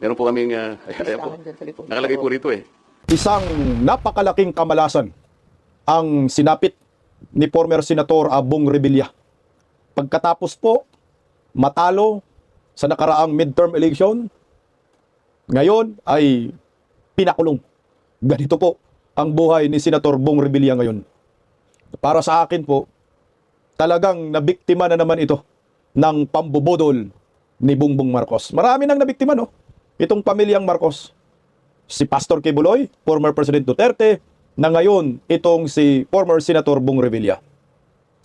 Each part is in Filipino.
Meron po kaming, ayan po, nakalagay po rito eh. Isang napakalaking kamalasan ang sinapit ni former Senator Bong Revilla. Pagkatapos po matalo sa nakaraang midterm election, ngayon ay pinakulong. Ganito po ang buhay ni Senator Bong Revilla ngayon. Para sa akin po, talagang nabiktima na naman ito ng pambubudol ni Bongbong Marcos. Marami nang nabiktima, no? Itong pamilyang Marcos. Si Pastor Kibuloy, former President Duterte, na ngayon itong si former Senator Bong Revilla.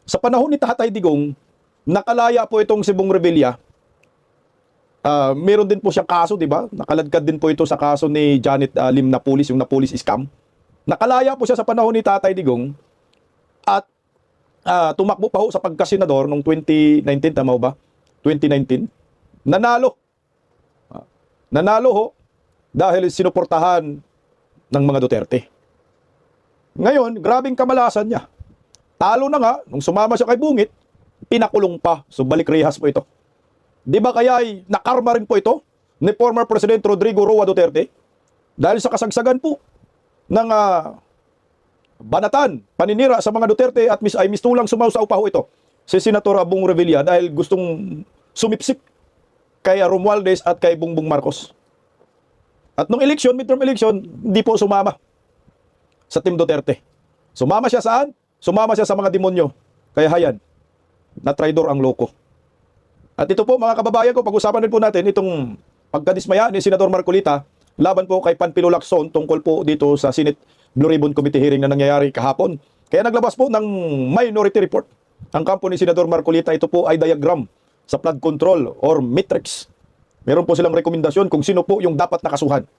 Sa panahon ni Tatay Digong, nakalaya po itong si Bong Revilla. Meron din po siyang kaso, di ba? Nakaladkad din po ito sa kaso ni Janet Lim Napolis, yung Napolis scam. Nakalaya po siya sa panahon ni Tatay Digong at tumakbo pa ho sa pagkasenador noong 2019, tama ba? 2019. Nanalo. Nanalo ho dahil sinuportahan ng mga Duterte. Ngayon, grabing kamalasan niya. Talo na nga, nung sumama siya kay Bungit, pinakulong pa. So balik rehas po ito. Di ba kaya ay nakarma rin po ito ni former President Rodrigo Roa Duterte? Dahil sa kasagsagan po ng banatan, paninira sa mga Duterte at ay mistulang sumausaw pa ho ito si Senator Bong Revilla dahil gustong sumipsip kay Romualdez at kay Bongbong Marcos. At nung election, midterm election, hindi po sumama sa Team Duterte. Sumama siya saan? Sumama siya sa mga demonyo. Kaya hayan, na traidor ang loko. At ito po mga kababayan ko, pag-usapan din po natin itong pagkadismaya ni Senador Marcolita laban po kay Panfilo Lacson tungkol po dito sa Senate Blue Ribbon Committee hearing na nangyayari kahapon. Kaya naglabas po ng minority report ang kampo ni Senador Marcolita. Ito po ay diagram sa flood control or matrix. Meron po silang rekomendasyon kung sino po yung dapat nakasuhan.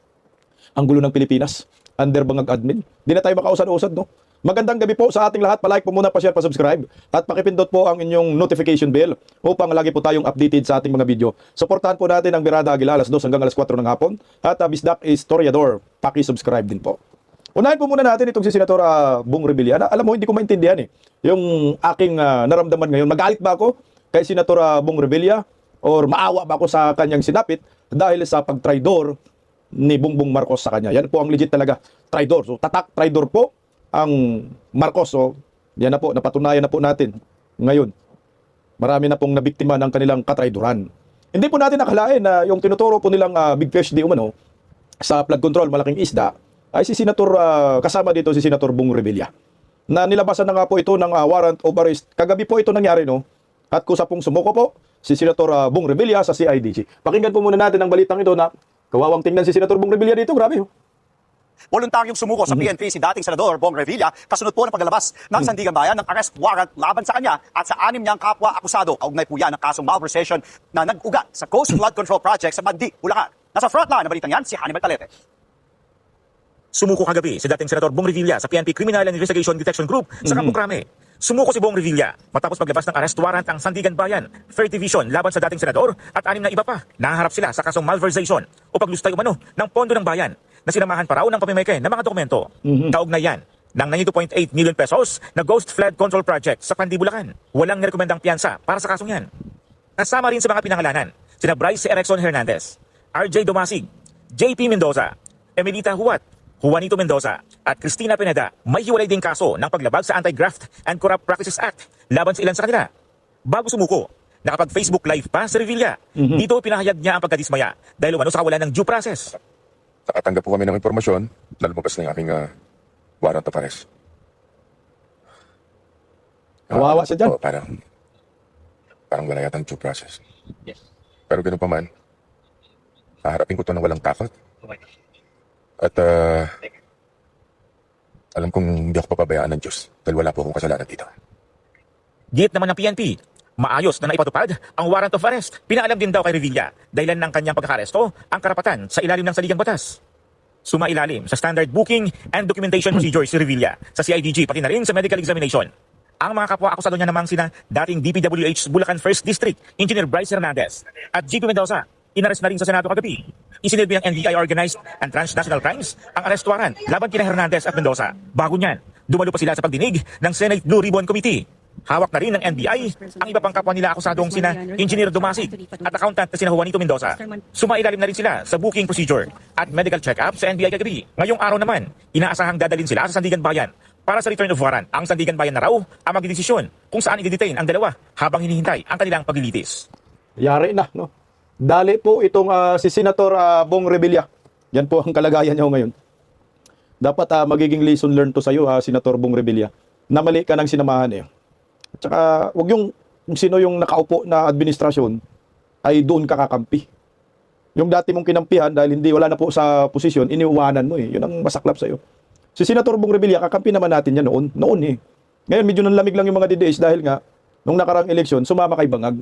Ang gulo ng Pilipinas, under bangag admin. Di na tayo makausad-usad, no? Magandang gabi po sa ating lahat. Palike po muna, pa-share, pa-subscribe. At pakipindot po ang inyong notification bell upang lagi po tayong updated sa ating mga video. Suportahan po natin ang Mirada Aguila alas 2 hanggang alas 4 ng hapon. At Bisdak Historiador, paki-subscribe din po. Unahin po muna natin itong si Senator Bong Revilla. Alam mo, hindi ko maintindihan eh. Yung aking naramdaman ngayon. Magalit ba ako kay Senator Bong Revilla? Or maawa ba ako sa kanyang sinapit dahil sa pagtraidor ni Bongbong Marcos sa kanya? Yan po ang legit talaga, traidor. So tatak, traidor po ang Marcos. So yan na po, napatunayan na po natin ngayon. Marami na pong nabiktima ng kanilang katraidoran. Hindi po natin nakalain na yung tinuturo po nilang big fish di umano sa flood control, malaking isda, ay si Senator, kasama dito si Senator Bong Revilla. Na nilabasan na nga po ito ng warrant of arrest. Kagabi po ito nangyari, no? At kusa pong sumuko po si Senator Bong Revilla sa CIDG. Pakinggan po muna natin ang balitang ito na kawawang tingnan si Senator Bong Revilla dito. Grabe, oh. Voluntaryong sumuko sa PNP si dating Senador Bong Revilla kasunod po ng paglalabas ng Sandigan Bayan ng arrest warrant laban sa kanya at sa 6 niyang kapwa akusado. Kaugnay po yan ng kasong malversation na nag-ugat sa Coast Flood Control Project sa Bandi, Bulacan. Nasa frontline na balitang yan si Hannibal Talete. Sumuko kagabi si dating Senador Bong Revilla sa PNP Criminal and Investigation Detection Group sa Kampong Krame. Sumuko si Bong Revilla matapos maglabas ng arrest warrant ang Sandigan Bayan, 3rd Division laban sa dating senador at 6 na iba pa. Naharap sila sa kasong malversation o paglustay umano ng pondo ng bayan na sinamahan pa raw ng pamimigay ng mga dokumento. Kaugnay yan ng 92.8 million pesos na Ghost Flood Control Project sa Pandi, Bulacan. Walang nirekomendang piyansa para sa kasong yan. Kasama rin sa mga pinangalanan sina Bryce Erickson Hernandez, RJ Domasig, JP Mendoza, Emilita Huat, Juanito Mendoza at Cristina Pineda. May hiwalay ding kaso ng paglabag sa Anti-Graft and Corrupt Practices Act laban sa ilan sa kanila. Bago sumuko, nakapag-Facebook Live pa si Revilla. Dito pinahayag niya ang pagkadismaya dahil umano sa kawalan ng due process. Nakatanggap po kami ng impormasyon na lumabas na yung aking warrant of arrest. Kawawa siya dyan. Parang wala yatang due process. Yes. Pero ganoon pa man, haharapin ko ito ng walang takot. At alam kong hindi ako papabayaan ng Diyos dahil wala po akong kasalanan dito. Git naman ng PNP, maayos na naipatupad ang warrant of arrest. Pinaalam din daw kay Revilla dahilan ng kanyang pagkakaresto ang karapatan sa ilalim ng saligang batas. Sumailalim sa standard booking and documentation procedure si Revilla sa CIDG pati na rin sa medical examination. Ang mga kapwa akusado niya namang sina dating DPWH Bulacan 1st District Engineer Bryce Hernandez at JP Mendoza. Inares na rin sa Senado kagabi. Isinilbi ng NBI Organized and Transnational Crimes ang arrest warrant laban kina Hernandez at Mendoza. Bago niyan, dumalo pa sila sa pagdinig ng Senate Blue Ribbon Committee. Hawak na rin ng NBI ang iba pang kapwa nila akusadong sina Engineer Dumasig at accountant na sina Juanito Mendoza. Sumailalim na rin sila sa booking procedure at medical check-up sa NBI kagabi. Ngayong araw naman, inaasahang dadalhin sila sa Sandigan Bayan para sa return of warrant. Ang Sandigan Bayan na raw ang magdidesisyon kung saan i-detain ang dalawa habang hinihintay ang kanilang paglilitis. Yari na, no? Dali po itong si Senator Bong Revilla. Yan po ang kalagayan niya ngayon. Dapat magiging lesson learned to sa'yo, Senator Bong Revilla, na mali ka ng sinamahan eh. At saka, wag yung kung sino yung nakaupo na administrasyon, ay doon ka kakampi. Yung dati mong kinampihan, dahil wala na po sa posisyon, iniwanan mo eh. Yun ang masaklap sa'yo. Si Senator Bong Revilla, kakampi naman natin yan noon eh. Ngayon, medyo nanlamig lang yung mga DDS dahil nga, nung nakarang eleksyon, sumama kay Bangag.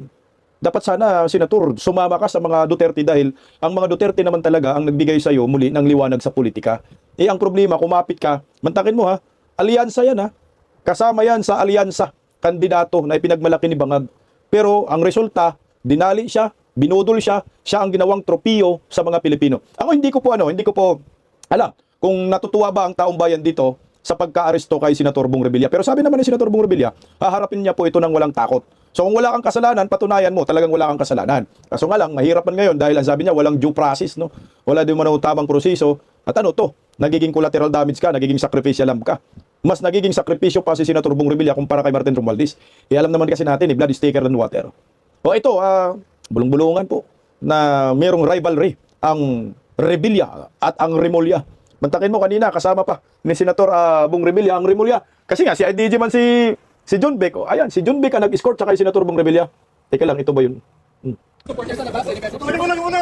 Dapat sana, Senator, sumama ka sa mga Duterte dahil ang mga Duterte naman talaga ang nagbigay sa'yo muli ng liwanag sa politika. Eh, ang problema, kumapit ka, mantakin mo ha, alyansa yan ha. Kasama yan sa alyansa, kandidato na ipinagmalaki ni Bangag. Pero ang resulta, dinali siya, binudol siya, siya ang ginawang tropiyo sa mga Pilipino. Ako hindi ko po alam kung natutuwa ba ang taong bayan dito sa pagka-aresto kay Senator Bong Revilla. Pero sabi naman ni Senator Bong Revilla, haharapin niya po ito ng walang takot. So kung wala kang kasalanan, patunayan mo, talagang wala kang kasalanan. Kaso nga lang, mahirapan ngayon dahil ang sabi niya, walang due process, no? Wala din mo tamang proseso. At ano to? Nagiging collateral damage ka, nagiging sacrificial lamb ka. Mas nagiging sakripisyo pa si Senator Bong Revilla kumpara kay Martin Romualdez. Alam naman kasi natin, blood is thicker than water. O ito, bulong-bulungan po na merong rivalry ang Revilla at ang Remulla. Mantakin mo kanina, kasama pa ni Senator Bong Revilla ang Remulla. Kasi nga, si IDG man si John Beck. Oh, ayan, si John Beck ang nag-escort sa kay Senator Bong Revilla. Teka lang, ito ba yun?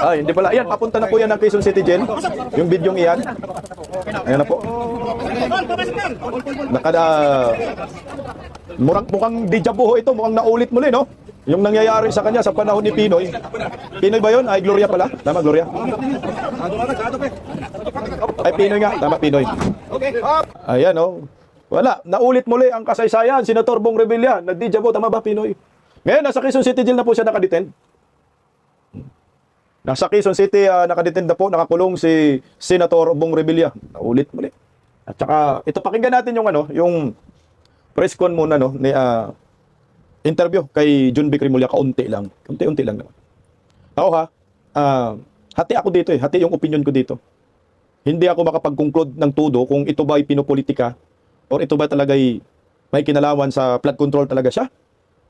Ay, hindi pala. Ayan, papunta na po yan ng Quezon City Jail. Yung bidyong iyan. Ayan na po. Mukhang deja vu ito. Mukhang naulit muli, no? Yung nangyayari sa kanya sa panahon ni Pinoy. Pinoy ba yun? Ay, Gloria pala. Tama, Gloria? Ay, Pinoy nga. Tama, Pinoy. Ayan, no? Wala. Naulit muli ang kasaysayan. Senator Bong Revilla. Nag-deja vu. Tama ba, Pinoy? Ngayon, nasa Quezon City Jail na po siya nakadetend. Nasa Quezon City, nakadetend na po, nakakulong si Senator Bong Revilla. Naulit muli. At saka, ito, pakinggan natin yung press con muna, no, ni interview kay John Vic Remulla, kaunti lang. Unti-unti lang naman. Ako hati ako dito eh. Hati yung opinion ko dito. Hindi ako makapag-conclude ng todo kung ito ba ay pinopolitika or ito ba talaga may kinalaman sa flood control talaga siya.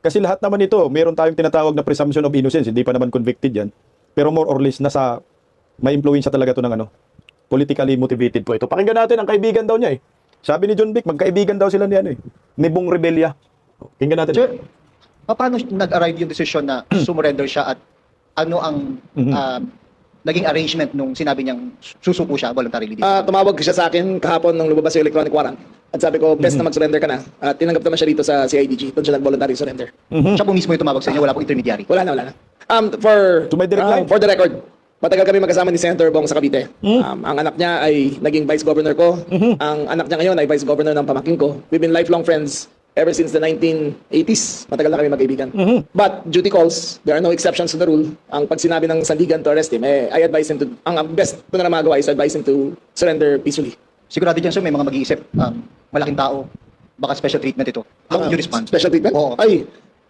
Kasi lahat naman ito, meron tayong tinatawag na presumption of innocence. Hindi pa naman convicted yan. Pero more or less, may impluensya talaga ito ng politically motivated po ito. Pakinggan natin ang kaibigan daw niya eh. Sabi ni John Vic, magkaibigan daw sila ni Bong Revilla. Pakinggan natin. Sir, paano nag-arrive yung decision na sumurrender siya at ano ang naging arrangement nung sinabi niyang susuko siya voluntarily dito? Tumawag siya sa akin kahapon nung lumabas yung electronic warrant. At sabi ko, best na mag-surrender ka na. At tinanggap naman siya dito sa CIDG. Doon siya nag-voluntary surrender. Siya po mismo yung tumawag sa inyo, wala pong intermediary. Wala na. So may direct line? For the record, matagal kami magkasama ni Senator Bong sa Cavite. Ang anak niya ay naging vice governor ko. Ang anak niya ngayon ay vice governor ng pamangkin ko. We've been lifelong friends ever since the 1980s. Matagal na kami magkaibigan. But duty calls, there are no exceptions to the rule. Ang pag sinabi ng Sandigan to arrest him, I advise him to, ang best ko na magawa is advise him to surrender peacefully. Sigurado dyan, sir, may mga mag-iisip, malaking tao, baka special treatment ito. How would you respond? Special treatment? Oo.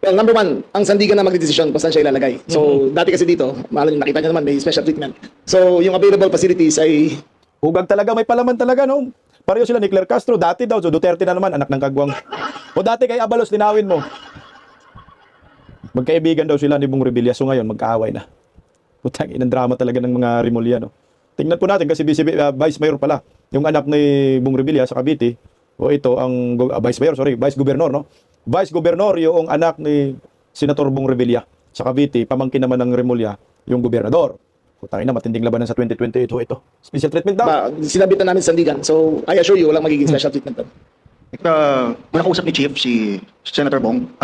Well, number one, ang Sandigan na magdedesisyon kung saan siya ilalagay. So, dati kasi dito, nakita niyo naman, may special treatment. So, yung available facilities ay... Hugag talaga, may palaman talaga, no? Pareho sila ni Claire Castro, dati daw, so Duterte na naman, anak ng kagwang. O dati kay Abalos, linawin mo. Magkaibigan daw sila ni Bong Revilla, so ngayon, magkaaway na. Putang inang drama talaga ng mga Remulla, no? Tingnan po natin, kasi Vice Mayor pala, yung anak ni Bong Revilla sa Cavite, o ito, ang Vice Governor, no? Vice Governor yung anak ni Senator Bong Revilla sa Cavite, pamangkin naman ng Remulla, yung gobernador. Putang ina, matinding labanan sa 2028 ito. Special treatment daw. Sinabitan namin sa Sandigan. So, I assure you, walang magiging special treatment doon. Kung nakausap ni Chief, si Senator Bong,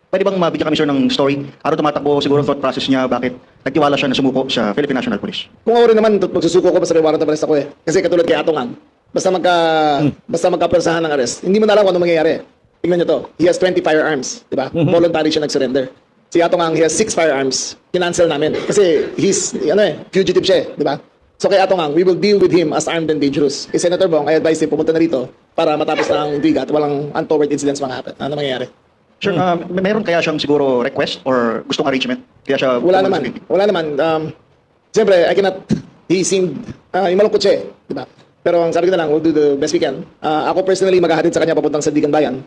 pwede bang mabigyan kami, sir, ng story? Ano tumatakbo siguro thought process niya, bakit nagtiwala siya na sumuko sa Philippine National Police? Kung ako rin naman, magsusuko ko basta may warrant of arrest ako eh. Kasi katulad kay Atongan, basta magkapersahan ng arrest, hindi mo na alam kung ano mangyayari. Tingnan nyo to, he has 20 firearms, di ba? Voluntary siya nag-surrender. Si Atongang, he has 6 firearms. Kinancel namin. Kasi he's, fugitive siya, di ba? So kay Atongang, we will deal with him as armed and dangerous. Kay Senator Bong, I advise him pumunta na rito para matapos na ang intriga at walang untoward incidents mangyayari. Sir, meron kaya siyang siguro request or gustong arrangement? Kaya siya Wala tumulong naman. sa meeting? Wala naman. Siyempre, I cannot, he seemed, yung malungkot siya di ba? Pero ang sabi ko na lang, we'll do the best we can. Ako personally, maghahatid sa kanya papuntang Sandigan Bayan.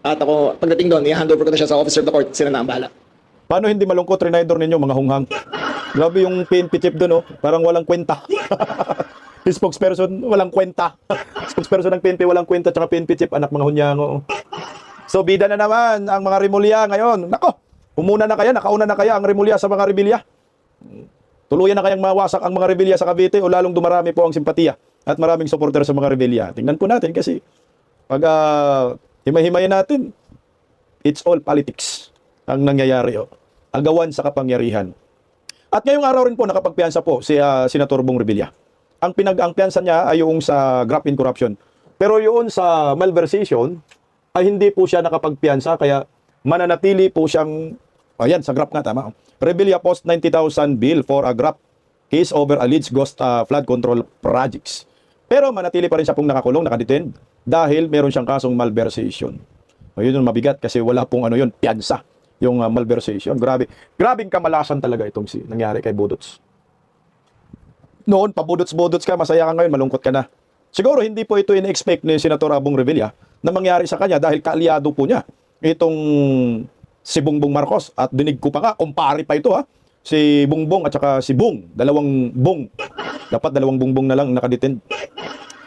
At ako, pagdating doon, i-hand over ko na siya sa officer of the court. Sila na ang bahala. Paano hindi malungkot, Renaidor ninyo, mga hunghang? Grabe yung PNP chief doon, oh. Parang walang kwenta. Spokesperson, walang kwenta. Spokesperson ng PNP, walang kwenta, tsaka PNP chief, anak mga hunyango. Oh. So, bida na naman ang mga Rimulya ngayon. Nako, nakauna na kaya ang Rimulya sa mga Rebelya. Tuluyan na kayang mawasak ang mga Rebelya sa Cavite o lalong dumarami po ang simpatiya at maraming supporter sa mga Rebelya. Tingnan po natin kasi pag himay-himayin natin, it's all politics ang nangyayari. Oh. Agawan sa kapangyarihan. At ngayong araw rin po nakapagpiyansa po si Senator Bong Revilla. Ang piyansa niya ay yung sa graft in corruption. Pero yun sa malversation ay hindi po siya nakapagpiyansa kaya mananatili po siyang ayan sa graft nga tama. Revilla post 90,000 bill for a graft case over alleged ghost flood control projects. Pero manatili pa rin siya pong nakakulong, nakadetained dahil meron siyang kasong malversation. Ayun yung mabigat kasi wala pong piyansa yung malversation. Grabing kamalasan talaga itong nangyari kay Budots. Noon, pabudots-budots ka, masaya ka ngayon, malungkot ka na. Siguro hindi po ito in-expect ni Senator Bong Revilla na mangyari sa kanya dahil kaalyado po niya itong si Bongbong Marcos at dinig ko pa nga, kumpare pa ito si Bongbong at saka si Bong, dalawang Bong. Dapat dalawang Bongbong na lang nakadetained.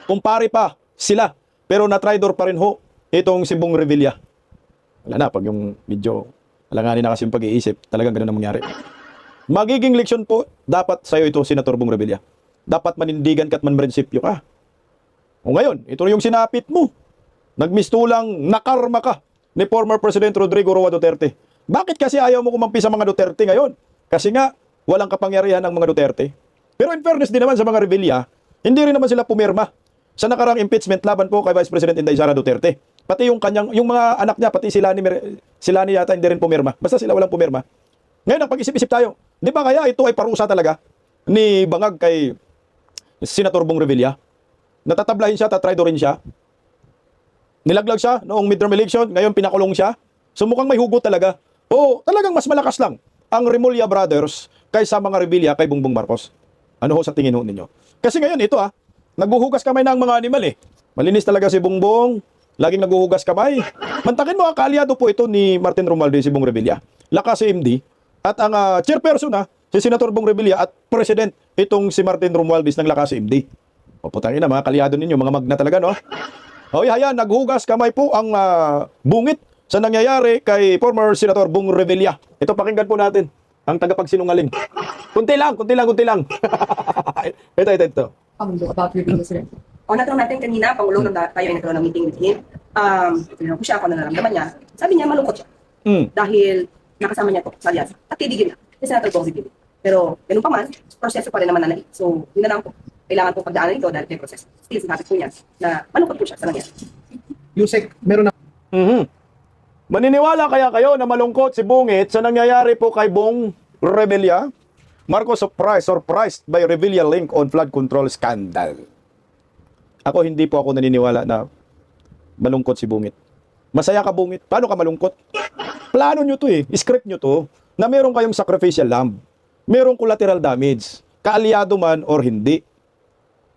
Kumpare pa sila, pero na-traitor pa rin ho itong si Bong Revilla. Wala na, pag yung medyo alanganin na kasi yung pag-iisip, talagang ganun ang mangyari. Magiging leksyon po, dapat sa'yo ito, Senator Bong Revilla. Dapat manindigan ka at manprinsipyo ka. O ngayon, ito yung sinapit mo. Nagmistulang nakarma ka ni former President Rodrigo Roa Duterte. Bakit kasi ayaw mo kumampi sa mga Duterte ngayon? Kasi nga, walang kapangyarihan ng mga Duterte. Pero in fairness din naman sa mga Revilla, hindi rin naman sila pumirma sa nakarang impeachment laban po kay Vice President Inday Sara Duterte. Pati yung mga anak niya, pati sila ni yata hindi rin pumirma. Basta sila walang pumirma. Ngayon, ang pag-isip-isip tayo, di ba kaya ito ay parusa talaga ni Bangag kay Senator Bong Revilla? Natatablahin siya, tatraidorin siya. Nilaglag siya noong midterm election, ngayon pinakulong siya. So mukhang may hugot talaga. O talagang mas malakas lang ang Remulla Brothers kaysa mga Revilla kay Bongbong Marcos. Ano ho sa tingin ho ninyo? Kasi ngayon ito naghuhugas kamay ng mga animal eh. Malinis talaga si Bongbong, laging naghuhugas kamay. Mantakin mo, kaalyado po ito ni Martin Romualdez si Bong Revilla. Lakas si MD at ang chairperson si Senator Bong Revilla at President itong si Martin Romualdez ng Lakas si MD. O putangin na, mga kaalyado ninyo, mga magna talaga no? O yan, naghugas kamay po ang bungit sa nangyayari kay former Senator Bong Revilla. Ito, pakinggan po natin ang tagapagsinungaling. Kunti lang. ito. About Revilla, sir. O natanong natin kanina, Pangulo, nung tayo ay nagkaroon ng meeting with him. Tinanong ko siya kung ano nararamdaman niya. Sabi niya, malungkot siya. Dahil nakasama niya to sa alyansa. At kidigin na. Si Senator Bong Revilla. Pero, ganun pa man, proseso pa rin naman na. So, yun na lang po. Kailangan po pagdaanan ito dahil may proseso. Still, sinabi po niya na malungkot po siya sa nangyari. Yusek, meron na Maniniwala kaya kayo na malungkot si Bungit sa nangyayari po kay Bong Revilla? Marcos surprised by Revilla link on flood control scandal. Ako hindi po ako naniniwala na malungkot si Bungit. Masaya ka, Bungit? Paano ka malungkot? Plano nyo to script nyo to na meron kayong sacrificial lamb. Merong collateral damage. Kaalyado man or hindi.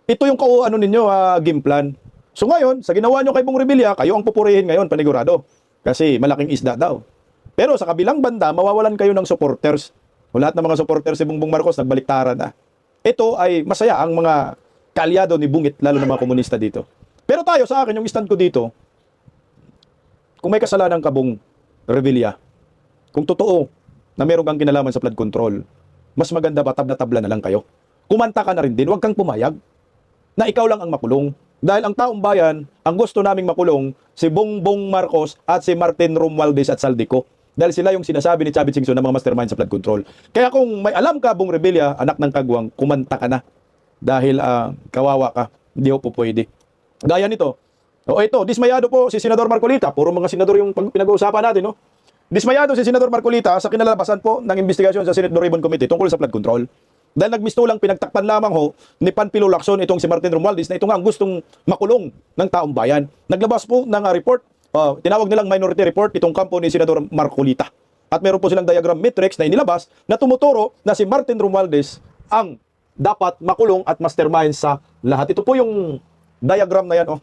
Ito yung ninyo, game plan. So ngayon, sa ginawa nyo kay Bong Revilla, kayo ang pupurihin ngayon, panigurado. Kasi malaking isda daw. Pero sa kabilang banda, mawawalan kayo ng supporters. O lahat ng mga supporters si Bongbong Marcos, nagbaliktaran na. Ito ay masaya ang mga kaalyado ni Bungit, lalo ng mga komunista dito. Pero tayo, sa akin, yung stand ko dito, kung may kasalanan ka, Bong Revilla, kung totoo na meron kang kinalaman sa flood control, mas maganda ba tabla-tabla na lang kayo? Kumanta ka na rin din, huwag kang pumayag na ikaw lang ang makulong. Dahil ang taong bayan, ang gusto naming makulong, si Bongbong Marcos at si Martin Romualdez at Saldico. Dahil sila yung sinasabi ni Chavit Singson ng mga mastermind sa flood control. Kaya kung may alam ka, Bong Revilla, anak ng kagwang, kumanta ka na. Dahil kawawa ka, hindi po pwede. Gaya nito. O ito, dismayado po si Senador Marcolita. Puro mga senador yung pinag-uusapan natin, no? Dismayado si Senador Marcolita sa kinalabasan po ng investigasyon sa Senate Blue Ribbon Committee tungkol sa flood control. Dahil nagmistulang pinagtakpan lamang ni Panfilo Lacson itong si Martin Romualdez na ito nga ang gustong makulong ng taong bayan. Naglabas po ng report tinawag nilang minority report itong kampo ni Senador Marcolita. At meron po silang diagram matrix na inilabas na tumuturo na si Martin Romualdez ang dapat makulong at mastermind sa lahat. Ito po yung diagram na yan,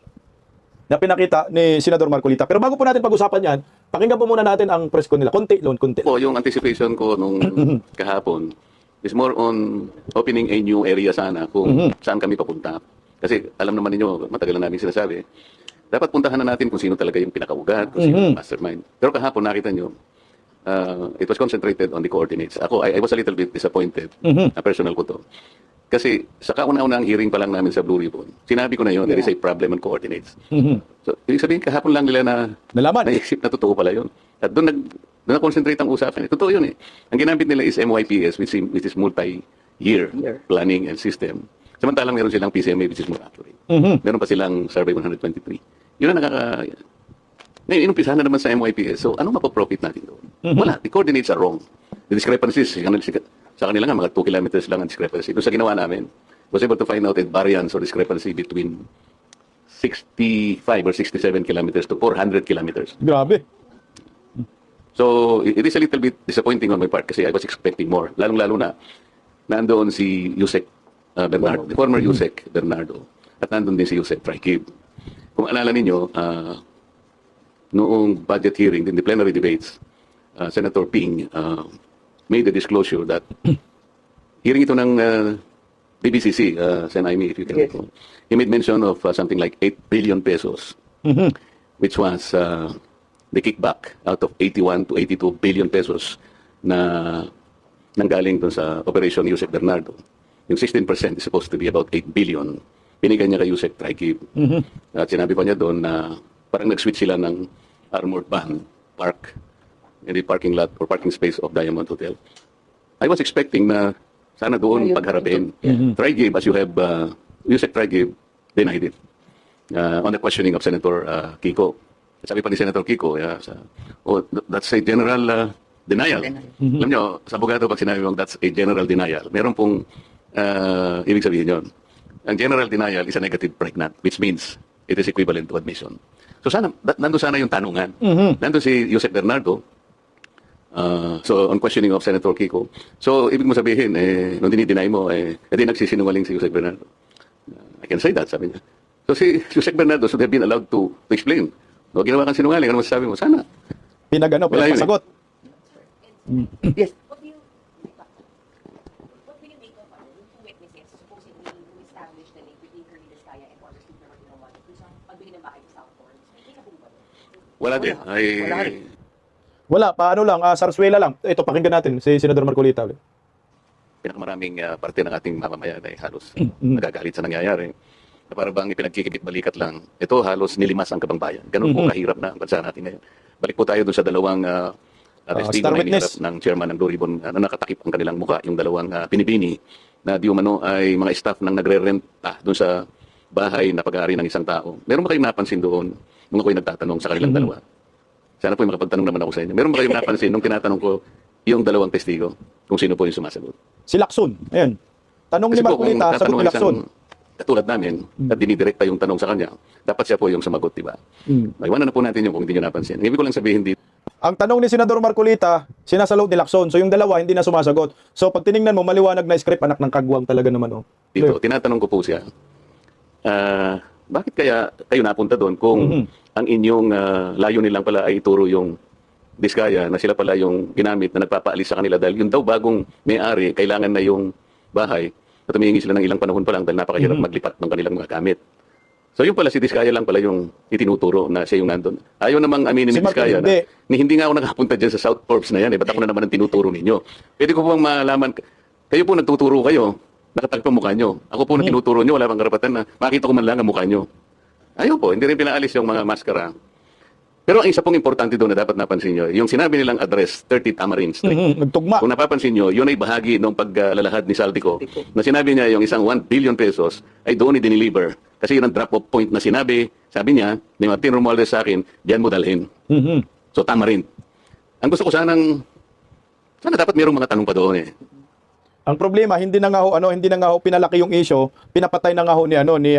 na pinakita ni Senador Marcolita. Pero bago po natin pag-usapan yan, pakinggan po muna natin ang press ko nila. Konti. Po, yung anticipation ko nung kahapon is more on opening a new area sana kung saan kami papunta. Kasi alam naman ninyo, matagal na namin sinasabi, dapat puntahan na natin kung sino talaga yung pinakaugat, kung sino yung mastermind. Pero kahapon nakita nyo, it was concentrated on the coordinates. Ako, I was a little bit disappointed. Personal ko to. Kasi sa kauna-unang hearing pa lang namin sa Blue Ribbon, sinabi ko na yun, there is a problem on coordinates. So, ibig sabihin, kahapon lang nila Nalaman. naisip na totoo pala yun. At doon na-concentrate ang usapan. Totoo yun eh. Ang ginamit nila is MYPS, which is multi-year planning and system. Samantalang meron silang PCMA, which is more accurate. Meron pa silang Survey 123. Yun ang ngayon, inumpisahan na naman sa MYPS. So, anong mapaprofit natin doon? Wala. The coordinates are wrong. The discrepancies, sa kanila nga, mga 2 kilometers lang ang discrepancy. Doon sa ginawa namin, was able to find out a variance or discrepancy between 65 or 67 kilometers to 400 kilometers. Grabe. So, it is a little bit disappointing on my part kasi I was expecting more. Lalong-lalo na, nandoon si Yusek Bernardo, the former Yusek Bernardo, at nandoon din si Yusek Fraikib. Kung alala ninyo, noong budget hearing, in the plenary debates, Senator Ping made a disclosure that hearing ito ng DBCC, Sen. Aimee, if you can recall, he made mention of something like 8 billion pesos, which was the kickback out of 81 to 82 billion pesos na nanggaling dun sa Operation Yusek Bernardo. Yung 16% is supposed to be about 8 billion. Binigay niya kay Yusek Fraikib. At sinabi pa niya doon na parang nag-switch sila ng armored van park in the parking lot or parking space of Diamond Hotel. I was expecting na sana doon pagharapin. Fraikib, as you have, Yusek Fraikib denied it on the questioning of Senator Kiko. Sabi pa ni Senator Kiko, that's a general denial. Alam nyo, sa abogado pag sinabi mong that's a general denial, meron pong ibig sabihin yun. Ang general denial is a negative pregnant, which means it is equivalent to admission. So sana, nandun sana yung tanungan. Nandun si Yusek Bernardo, so on questioning of Senator Kiko. So ibig mo sabihin, nung dinideny mo, edi nagsisinungaling si Yusek Bernardo. I can say that, sabi niya. So si Yusek Bernardo should have been allowed to explain. No, ginawa kang sinungaling, ano masasabi mo? Sana. Wala yun Pinagsagot. Yes. What will you make of two witnesses supposedly who established the link between Curly Descaya and former Speaker Martin Romualdez dun sa pagbili ng bahay sa South Forest? May nabuba doon? Wala din. Wala, paano lang, Sarsuela lang. Ito, pakinggan natin si Senador Marcolita. Pinakamaraming parte ng ating mamamayan ay halos nagagalit sa nangyayari. Para bang ipinagkikibit-balikat lang, ito halos nilimas ang kabangbayan. Ganun po kahirap na ang bansa natin ngayon. Balik po tayo doon sa dalawang testigo na iniharap ng chairman ng Blue Ribbon na nakatakip ang kanilang muka, yung dalawang pinibini na di umano ay mga staff nang nagre-renta doon sa bahay na pag-aari ng isang tao. Meron ba kayong napansin doon nung ako'y nagtatanong sa kanilang dalawa? Sana po makapagtanong naman ako sa inyo. Meron ba kayong napansin nung tinatanong ko yung dalawang testigo kung sino po yung sumasagot? Si Lacson. Ayan. Tanong ni Kasi po, kung Marcolita, sagot tatanong ni Lacson. katulad namin, at dinidirect pa yung tanong sa kanya, dapat siya po yung sumagot, di ba? Iwanan na po natin yung kung hindi nyo napansin. Ang ibig ko lang sabihin dito, Ang tanong ni Senador Marcolita, sinasalot ni Lacson. So yung dalawa, hindi na sumasagot. So pag tiningnan mo, maliwanag na script, anak ng kagwang talaga naman. tinatanong ko po siya, bakit kaya kayo napunta doon kung ang inyong layunin lang pala ay ituro yung Diskaya na sila pala yung ginamit na nagpapaalis sa kanila dahil yung daw bagong may-ari, kailangan na yung bahay at humihingi sila ng ilang panahon pa lang dahil napakahirap maglipat ng kanilang mga gamit. So yung pala si Diskaya lang pala yung itinuturo na siya yung nandun. Ayaw namang aminin ni Diskaya na hindi nga ako nakapunta dyan sa South Corps na yan. Ba't ako na naman ang tinuturo ninyo? Pwede ko pong malaman, kayo po nagtuturo kayo, nakatagpo mukha nyo. Ako po na tinuturo nyo, wala bang karapatan na makita ko man lang ang mukha nyo. Ayaw po, hindi rin pinaalis yung mga maskara. Pero ang isa pong importante doon na dapat napansin nyo, yung sinabi nilang address, 30 Tamarind Street. Nagtugma. Kung napapansin nyo, yun ay bahagi ng paglalahad ni Saldico na sinabi niya yung isang 1 billion pesos ay doon i-deliver. Kasi yun ang drop-off point na sinabi, sabi niya, ni Martin Romualdez sa akin, diyan mo dalhin. So Tamarind. Ang gusto ko sana dapat mayroong mga tanong pa doon eh. Ang problema, hindi na nga ho pinalaki yung issue, pinapatay na nga ho ni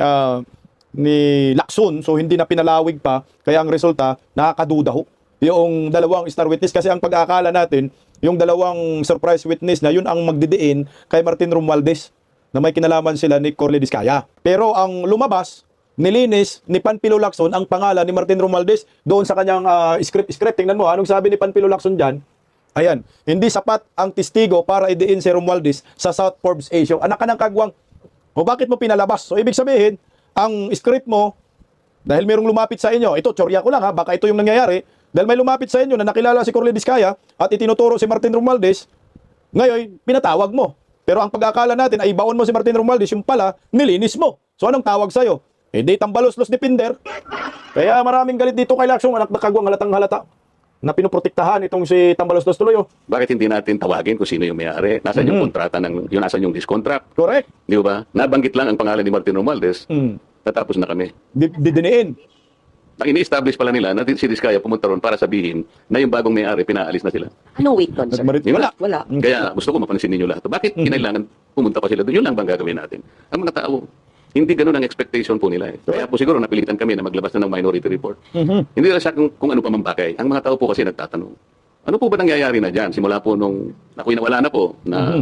ni Lacson, so hindi na pinalawig pa, kaya ang resulta, nakakaduda ho. Yung dalawang star witness, kasi ang pag-aakala natin, yung dalawang surprise witness na yun ang magdidiin kay Martin Romualdez, na may kinalaman sila ni Corle Discaya. Pero ang lumabas, nilinis ni Panfilo Lacson ang pangalan ni Martin Romualdez doon sa kanyang script. Tingnan mo, anong sabi ni Panfilo Lacson dyan? Ayan, hindi sapat ang testigo para idiin si Romualdez sa South Forbes Asia. Anak ka ng kagwang, o bakit mo pinalabas? So ibig sabihin, ang script mo, dahil mayroong lumapit sa inyo, ito, tsorya ko lang ha, baka ito yung nangyayari, dahil may lumapit sa inyo na nakilala si Corle Discaya at itinuturo si Martin Romualdez, ngayon, pinatawag mo. Pero ang pag-akala natin ay baon mo si Martin Romualdez, yung pala, nilinis mo. So anong tawag sa'yo? Di tambalos-los ni Pinder. Kaya maraming galit dito kay Lacson, anak na kagwang, halatang halata, na pinoprotektahan itong si tambalos-los tuloy. Bakit hindi natin tawagin kung sino yung may-ari? Nasaan yung kontrata yung nasaan yung discontract? Correct. Di ba? Nabanggit lang ang pangalan ni Martin Romualdez. Tatapos na kami. Didiniin. Ang ini-establish pala nila na si Discaya pumunta ron para sabihin na yung bagong may-ari, pinaalis na sila. Anong weight nun, sir? Wala. Wala. Kaya gusto ko mapansin ninyo lahat. Bakit kinailangan pumunta pa sila doon? Yun lang bang gagawin natin? Ang mga tao, hindi ganun ang expectation po nila. Kaya po siguro napilitan kami na maglabas na ng minority report. Hindi lang siya kung ano pa man bagay. Ang mga tao po kasi nagtatanong, ano po ba nangyayari na dyan? Simula po nung ako'y nawala na po na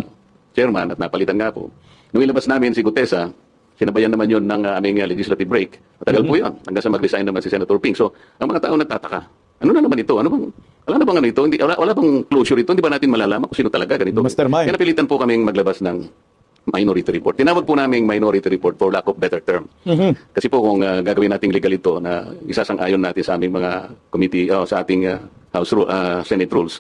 chairman at napalitan nga po. Nung ilabas namin si Gutesa, sinabayan naman yun ng aming legislative break. Matagal po yun, hanggang sa mag-resign naman si Senator Ping. So, ang mga tao nagtataka, ano na naman ito? Wala na bang ano ito? Wala bang closure ito? Hindi ba natin malalaman kung sino talaga ganito? Mastermind. Kaya napilitan po kaming maglabas ng minority report. Tinawag po namin minority report for lack of better term. Kasi po kung gagawin nating legal ito na isasang-ayon natin sa aming mga committee, sa ating Senate rules,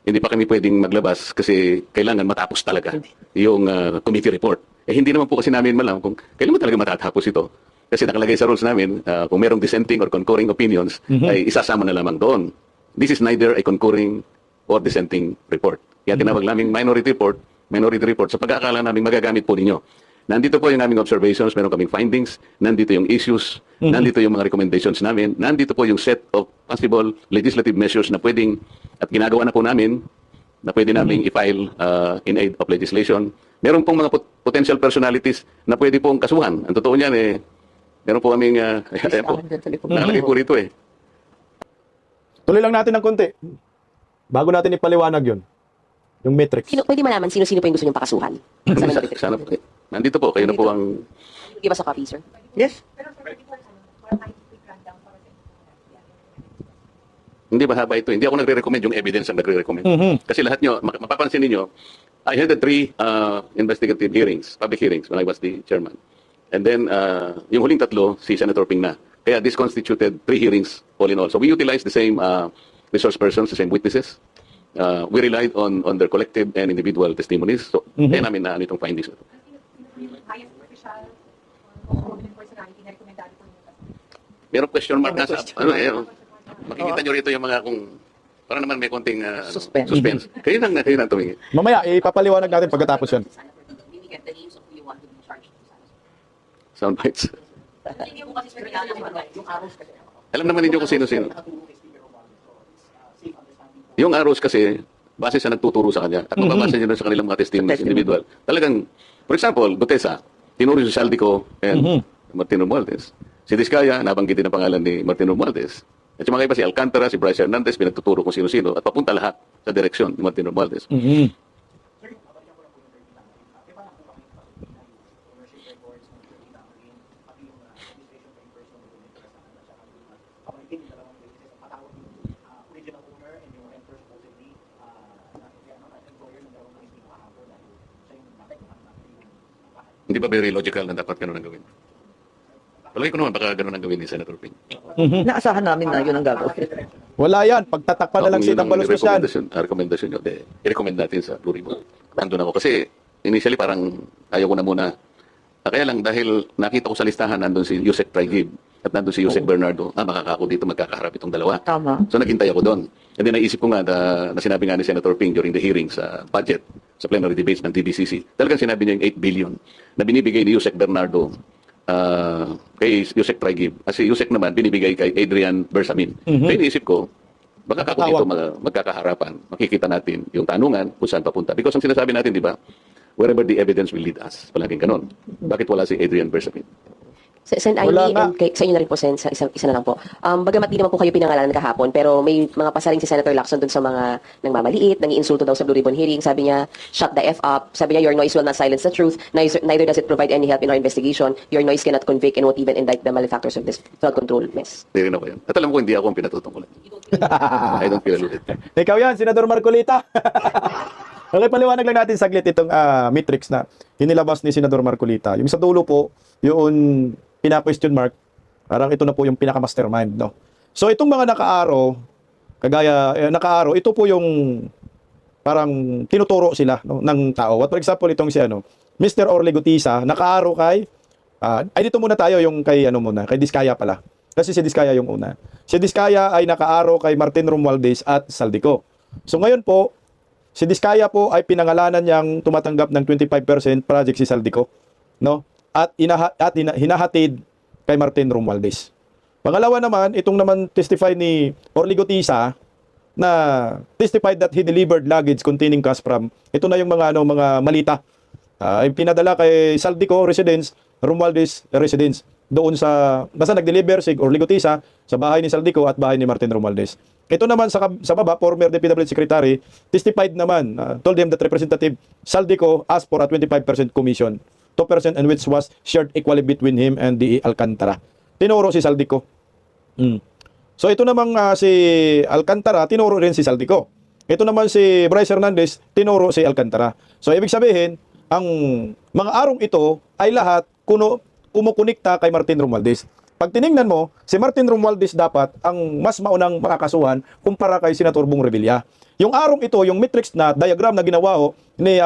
hindi pa kami pwedeng maglabas kasi kailangan matapos talaga yung committee report. Hindi naman po kasi namin malam kung kailan mo talaga matatapos ito. Kasi nakalagay sa rules namin, kung merong dissenting or concurring opinions, ay isasama na lamang doon. This is neither a concurring or dissenting report. Kaya tinawag namin minority report sa pag-aakala namin magagamit po ninyo. Nandito po yung aming observations, meron kaming findings, nandito yung issues, nandito yung mga recommendations namin, nandito po yung set of possible legislative measures na pwedeng, at ginagawa na po namin, na pwede naming i-file in aid of legislation. Meron pong mga potential personalities na pwede pong kasuhan. Ang totoo niyan meron po kaming, ayan po, nakalagay po rito Tuloy lang natin ng konti. Bago natin ipaliwanag yun. Yung matrix. Pwede malaman sino-sino po yung gusto niyong pakasuhan? Sa minority Sana po. Nandito po, kayo na po ang... Give us a copy, sir. Yes. Hindi mahaba ito. Hindi ako nagre-recommend, yung evidence ang nagre-recommend. Kasi lahat nyo, mapapansin ninyo, I had the 3 investigative hearings, public hearings, when I was the chairman. And then, yung huling 3, si Senator Ping na. Kaya this constituted 3 hearings all in all. So we utilized the same resource persons, the same witnesses. We relied on their collective and individual testimonies. So, kaya namin na itong findings na ito. Merong question mark nasa, makikita nyo rito yung mga kung, para naman may konting suspense. Kayo nang tumingin. Mamaya, ipapaliwanag natin pagkatapos yun. We get the names of who you want to be charged. Sound bites. Hindi mo kasi sir, yung arrows kasi. Alam naman ninyo kung sino-sino. Yung arrows kasi, base sa nagtuturo sa kanya, at mababasa nyo sa kanilang mga testimonies individual. Talagang, for example, Gutesa, tinuro si Saldico and Martin Romualdez. Si Discaya, nabanggitin ang pangalan ni Martin Romualdez. At yung mga iba, si Alcantara, si Bryce Hernandez, pinagtuturo kung sino-sino at papunta lahat sa direksyon ni Martin Romualdez. Hindi ba very logical na dapat ganun ang gawin? Palagi ko naman, baka ganun ang gawin ni Senator Ping. Naasahan namin na yun ang gagawin. Wala yan. Pagtatakpan na lang si Tambalos yan. Recommendation nyo, i-recommend natin sa Blue Ribbon. Nandun ako. Kasi initially parang ayaw ko na muna. Kaya lang dahil nakita ko sa listahan, nandun si Yusek Traigib at nandun si Yusek Bernardo. Makakako dito, magkakaharap itong dalawa. Tama. So naghintay ako doon. And then naisip ko nga na sinabi nga ni Senator Ping during the hearing sa budget, sa plenary debates ng DBCC. Talagang sinabi niya yung 8 billion na binibigay ni Yusek Bernardo kay Yusek Traigib. Kasi Yusek naman binibigay kay Adrian Bersamin. Kaya iniisip ko, baka ako dito magkakaharapan, makikita natin yung tanungan kung saan papunta. Because ang sinasabi natin, di ba, wherever the evidence will lead us, palaging ganon. Bakit wala si Adrian Bersamin? Sen Wala Amy, nga. sa inyo na rin po, Sen, isa na lang po. Bagamat di naman po kayo pinangalanan kahapon, pero may mga pasaring si Senator Lacson dun sa mga nangmamaliit, nangiinsulto daw sa Blue Ribbon hearing. Sabi niya, shut the F up. Sabi niya, your noise will not silence the truth. Neither does it provide any help in our investigation. Your noise cannot convict and won't even indict the malefactors of this flood control mess. Hindi rin ako yan. At alam ko, hindi ako ang pinatutungkulan. I don't feel alluded. Ikaw yan, Senador Marcolita. Okay, paliwanag lang natin saglit itong matrix na inilabas ni Senador Marcolita. Yung sa dulo po, yung pina-question mark, parang ito na po yung pinaka-mastermind, no? So itong mga naka-arrow, naka-arrow, ito po yung parang tinuturo sila, no, ng tao. What for example, itong si Mr. Orly Gutisa, naka-arrow kay, ay dito muna tayo yung kay kay Diskaya pala. Kasi si Diskaya yung una. Si Diskaya ay naka-arrow kay Martin Romualdez at Saldico. So ngayon po, si Diskaya po ay pinangalanan niyang tumatanggap ng 25% project si Saldico, no? At hinahatid kay Martin Romualdez. Pangalawa naman, itong naman testify ni Orly Gutisa na testified that he delivered luggage containing cash from, ito na yung mga mga malita. Ay pinadala kay Saldico residence, Romualdez residence. Doon basta nag-deliver si Orly Gutisa sa bahay ni Saldico at bahay ni Martin Romualdez. Ito naman sa baba, former DPWH Secretary, testified naman, told him that Representative Saldico asked for a 25% commission, 2% and which was shared equally between him and the Alcantara. Tinuro si Saldico. So ito namang si Alcantara, tinuro rin si Saldico. Ito naman si Bryce Hernandez, tinuro si Alcantara. So ibig sabihin, ang mga arong ito ay lahat kumukunikta kay Martin Romualdez. Pag tiningnan mo, si Martin Romualdez dapat ang mas maunang makakasuhan kumpara kay Senator Bong Revilla. Yung arong ito, yung matrix na diagram na ginawa ni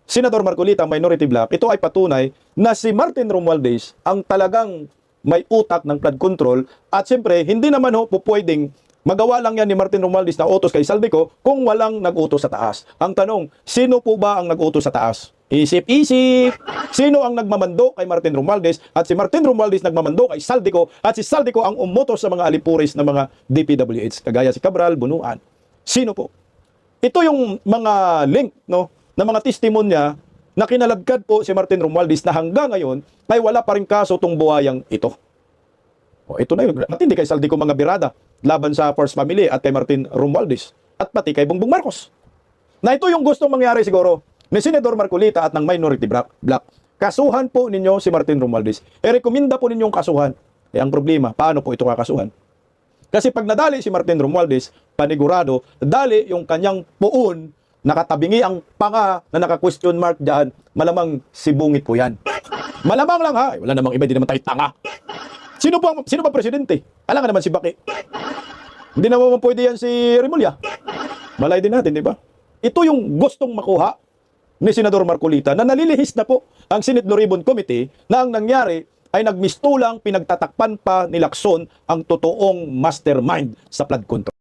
Senator Marcolita, Minority Bloc, ito ay patunay na si Martin Romualdez ang talagang may utak ng flood control at siyempre, hindi naman pwedeng magawa lang yan ni Martin Romualdez na utos kay Saldico kung walang nag-utos sa taas. Ang tanong, sino po ba ang nag-utos sa taas? Isip-isip! Sino ang nagmamando kay Martin Romualdez at si Martin Romualdez nagmamando kay Saldico at si Saldico ang umutos sa mga alipuris ng mga DPWH kagaya si Cabral, Bunuan. Sino po? Ito yung mga link, no, na mga testimonya na kinaladkad po si Martin Romualdez na hanggang ngayon ay wala pa rin kaso tong buhayang ito. O, ito na yun. At hindi kay Saldico mga birada laban sa First Family at kay Martin Romualdez at pati kay Bongbong Marcos. Na ito yung gustong mangyari siguro ni Senador Marcolita at ng Minority Bloc. Kasuhan po ninyo si Martin Romualdez. Rekomenda po ninyong kasuhan. Ang problema, paano po ito kakasuhan? Kasi pag nadali si Martin Romualdez, panigurado, nadali yung kanyang puon, nakatabingi ang panga na naka-question mark dyan, malamang si Bungit po yan. Malamang lang ha, wala namang iba, di naman tayo tanga. Sino ba presidente? Alam nga naman si Baki. Hindi naman pwede yan si Remulla. Malay din natin, di ba? Ito yung gustong makuha ni Senador Marcolita na nalilihis na po ang Senate Blue Ribbon Committee na ang nangyari ay nagmistulang pinagtatakpan pa ni Lacson ang totoong mastermind sa flood control.